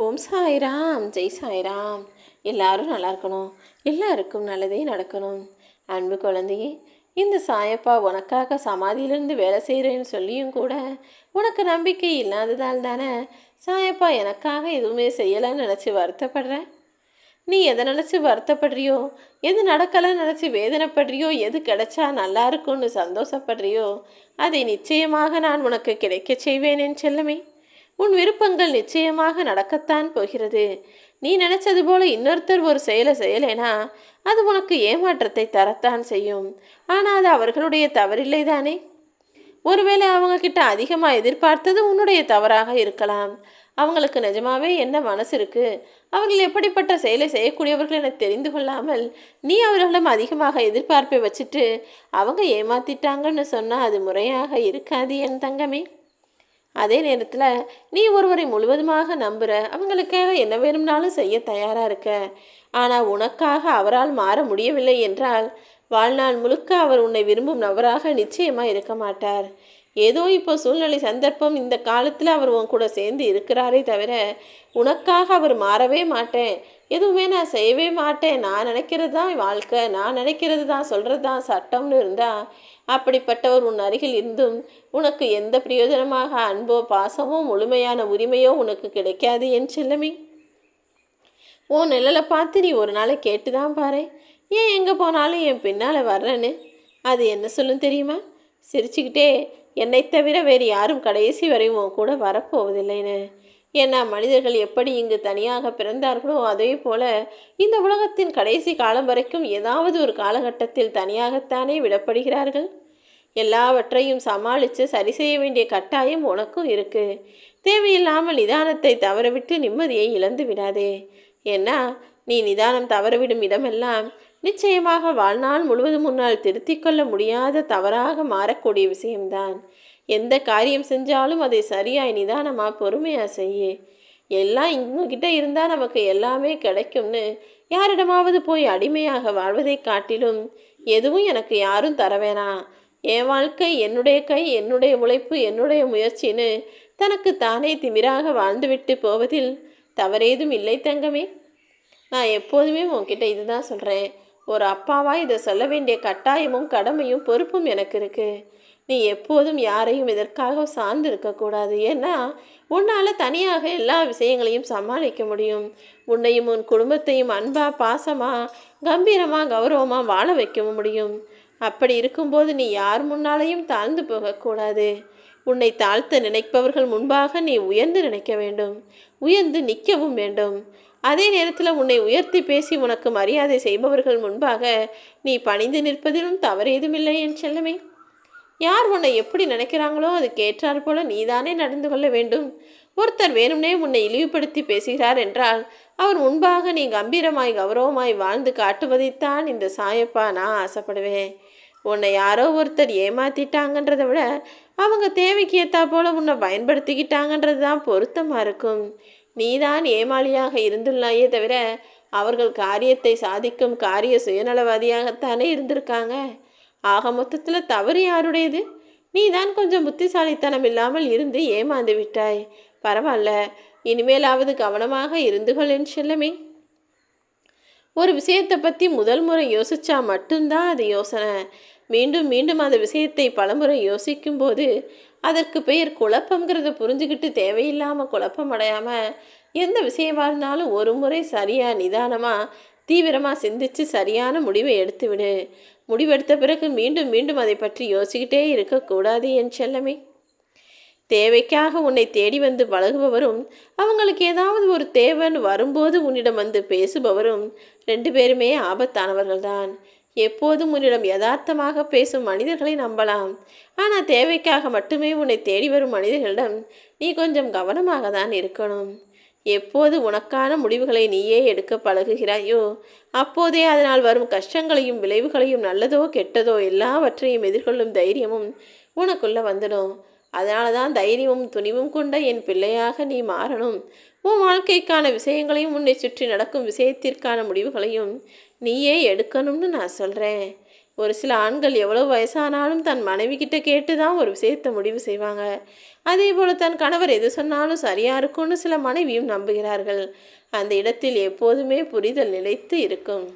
ஓம் சாய்ராம், ஜெய் சாய்ராம். எல்லாரும் நல்லா இருக்கணும், எல்லாருக்கும் நல்லதே நடக்கணும். அன்பு குழந்தையே, இந்த சாயப்பா உனக்காக சமாதியிலிருந்து வேலை செய்கிறேன்னு சொல்லியும் கூட உனக்கு நம்பிக்கை இல்லாததால் தானே சாயப்பா எனக்காக எதுவுமே செய்யலைன்னு நினச்சி வருத்தப்படுற. நீ எதை நினச்சி வருத்தப்படுறியோ, எது நடக்கலைன்னு நினச்சி வேதனைப்படுறியோ, எது கிடைச்சா நல்லா இருக்கும்னு சந்தோஷப்படுறியோ, அதை நிச்சயமாக நான் உனக்கு கிடைக்க செய்வேன் என் செல்லமே. உன் விருப்பங்கள் நிச்சயமாக நடக்கத்தான் போகிறது. நீ நினைச்சது போல இன்னொருத்தர் ஒரு செயலை செய்யலைனா அது உனக்கு ஏமாற்றத்தை தரத்தான் செய்யும். ஆனால் அது அவர்களுடைய தவறில்லை தானே. ஒருவேளை அவங்க கிட்ட அதிகமாக எதிர்பார்த்தது உன்னுடைய தவறாக இருக்கலாம். அவங்களுக்கு நிஜமாவே என்ன மனசு இருக்கு, அவர்கள் எப்படிப்பட்ட செயலை செய்யக்கூடியவர்கள் என தெரிந்து கொள்ளாமல் நீ அவர்களிடம் அதிகமாக எதிர்பார்ப்பை வச்சுட்டு அவங்க ஏமாத்திட்டாங்கன்னு சொன்னால் அது முறையாக இருக்காது என் தங்கமே. அதே நேரத்தில் நீ ஒருவரை முழுவதுமாக நம்புகிற, அவங்களுக்காக என்ன வேணும்னாலும் செய்ய தயாராக இருக்க. ஆனால் உனக்காக அவரால் மாற முடியவில்லை என்றால் வாழ்நாள் முழுக்க அவர் உன்னை விரும்பும் நபராக நிச்சயமாக இருக்க மாட்டார். ஏதோ இப்போ சூழ்நிலை சந்தர்ப்பம் இந்த காலத்தில் அவர் உன் கூட சேர்ந்து இருக்கிறாரே தவிர உனக்காக அவர் மாறவே மாட்டேன், எதுவுமே நான் செய்யவே மாட்டேன், நான் நினைக்கிறது தான் வாழ்க்கை, நான் நினைக்கிறது தான் சொல்கிறது தான் சட்டம்னு இருந்தால் அப்படிப்பட்டவர் உன் அருகில் இருந்தும் உனக்கு எந்த பிரயோஜனமாக அன்போ பாசமோ முழுமையான உரிமையோ உனக்கு கிடைக்காது என் செல்லமே. உன் நிழலை பார்த்து நீ ஒரு நாளை கேட்டு தான் பாரு, ஏன் எங்கே போனாலும் என் பின்னால் வர்றேன்னு. அது என்ன சொல்லும் தெரியுமா? சிரிச்சுக்கிட்டே என்னை தவிர வேறு யாரும் கடைசி வரை உன் கூட வரப்போவதில்லைன்னு. ஏன்னா மனிதர்கள் எப்படி இங்கு தனியாக பிறந்தார்களோ அதே போல இந்த உலகத்தின் கடைசி காலம் வரைக்கும் ஏதாவது ஒரு காலகட்டத்தில் தனியாகத்தானே விடப்படுகிறார்கள். எல்லாவற்றையும் சமாளித்து சரி செய்ய வேண்டிய கட்டாயம் உனக்கும் இருக்கு. தேவையில்லாமல் நிதானத்தை தவறவிட்டு நிம்மதியை இழந்து விடாதே. ஏன்னா நீ நிதானம் தவறவிடும் இடமெல்லாம் நிச்சயமாக வாழ்நாள் முழுவதும் முன்னால் திருத்திக் கொள்ள முடியாத தவறாக மாறக்கூடிய விஷயம்தான். எந்த காரியம் செஞ்சாலும் அதை சரியாய் நிதானமாக பொறுமையாக செய்ய. எல்லாம் இவங்ககிட்ட இருந்தால் நமக்கு எல்லாமே கிடைக்கும்னு யாரிடமாவது போய் அடிமையாக வாழ்வதை காட்டிலும் எதுவும் எனக்கு யாரும் தர வேணாம், என் வாழ்க்கை என்னுடைய கை, என்னுடைய உழைப்பு, என்னுடைய முயற்சின்னு தனக்கு தானே திமிராக வாழ்ந்துவிட்டு போவதில் தவறேதும் இல்லை தங்கமே. நான் எப்போதுமே உன்கிட்ட இதுதான் சொல்கிறேன். ஒரு அப்பாவாக இதை சொல்ல வேண்டிய கட்டாயமும் கடமையும் பொறுப்பும் எனக்கு இருக்குது. நீ எப்போதும் யாரையும் இதற்காக சார்ந்து இருக்கக்கூடாது. ஏன்னா உன்னால் தனியாக எல்லா விஷயங்களையும் சமாளிக்க முடியும். உன்னையும் உன் குடும்பத்தையும் அன்பாக பாசமாக கம்பீரமாக கௌரவமாக வாழ வைக்கவும் முடியும். அப்படி இருக்கும்போது நீ யார் முன்னாலேயும் தாழ்ந்து போகக்கூடாது. உன்னை தாழ்த்த நினைப்பவர்கள் முன்பாக நீ உயர்ந்து நினைக்க வேண்டும், உயர்ந்து நிற்கவும் வேண்டும். அதே நேரத்தில் உன்னை உயர்த்தி பேசி உனக்கு மரியாதை செய்பவர்கள் முன்பாக நீ பணிந்து நிற்பதிலும் தவறேதுமில்லை என் செல்லமே. யார் உன்னை எப்படி நினைக்கிறாங்களோ அதுக்கு ஏற்றாற் போல நீதானே நடந்து கொள்ள வேண்டும். ஒருத்தர் வேணும்னே உன்னை இழிவுபடுத்தி பேசுகிறார் என்றால் அவர் முன்பாக நீ கம்பீரமாய் கௌரவமாய் வாழ்ந்து காட்டுவதைத்தான் இந்த சாயப்பா நான் ஆசைப்படுவேன். உன்னை யாரோ ஒருத்தர் ஏமாத்திட்டாங்கன்றதை விட அவங்க தேவைக்கு ஏற்றா போல உன்னை பயன்படுத்திக்கிட்டாங்கன்றது தான் பொருத்தமாக இருக்கும். நீதான் ஏமாளியாக இருந்துள்ளாயே தவிர அவர்கள் காரியத்தை சாதிக்கும் காரிய சுயநலவாதியாகத்தானே இருந்திருக்காங்க. ஆக மொத்தத்தில் தவறு யாருடையது? நீ தான் கொஞ்சம் புத்திசாலித்தனம் இல்லாமல் இருந்து ஏமாந்து விட்டாய். பரவாயில்ல, இனிமேலாவது கவனமாக இருந்து கொள் என் செல்லமே. ஒரு விஷயத்தை பற்றி முதல் முறை யோசிச்சா மட்டும்தான் அது யோசனை. மீண்டும் மீண்டும் அந்த விஷயத்தை பலமுறை யோசிக்கும் போது அதற்கு பெயர் குழப்பங்கிறத புரிஞ்சுக்கிட்டு தேவையில்லாமல் குழப்பம் அடையாமல் எந்த விஷயமா இருந்தாலும் ஒரு முறை சரியாக நிதானமாக தீவிரமாக சிந்தித்து சரியான முடிவை எடுத்துவிடு. முடிவெடுத்த பிறகு மீண்டும் மீண்டும் அதை பற்றி யோசிக்கிட்டே இருக்கக்கூடாது என் செல்லமே. தேவைக்காக உன்னை தேடி வந்து பழகுபவரும் அவங்களுக்கு ஏதாவது ஒரு தேவைன்னு வரும்போது உன்னிடம் வந்து பேசுபவரும் ரெண்டு பேருமே ஆபத்தானவர்கள்தான். எப்போதும் உன்னிடம் யதார்த்தமாக பேசும் மனிதர்களை நம்பலாம். ஆனால் தேவைக்காக மட்டுமே உன்னை தேடி வரும் மனிதர்களிடம் நீ கொஞ்சம் கவனமாக தான் இருக்கணும். எப்போது உனக்கான முடிவுகளை நீயே எடுக்க பழகுகிறாயோ அப்போதே அதனால் வரும் கஷ்டங்களையும் விளைவுகளையும் நல்லதோ கெட்டதோ எல்லாவற்றையும் எதிர்கொள்ளும் தைரியமும் உனக்குள்ள வந்துடும். அதனால தான் தைரியமும் துணிவும் கொண்ட என் பிள்ளையாக நீ மாறணும். உன் வாழ்க்கைக்கான விஷயங்களையும் உன்னை சுற்றி நடக்கும் விஷயத்திற்கான முடிவுகளையும் நீயே எடுக்கணும்னு நான் சொல்கிறேன். ஒரு சில ஆண்கள் எவ்வளோ வயசானாலும் தன் மனைவி கிட்ட கேட்டு தான் ஒரு விஷயத்தை முடிவு செய்வாங்க. அதே போல் தன் கணவர் எது சொன்னாலும் சரியாக இருக்கும்னு சில மனைவியும் நம்புகிறார்கள். அந்த இடத்தில் எப்போதுமே புரிதல் நிலைத்து இருக்கும்.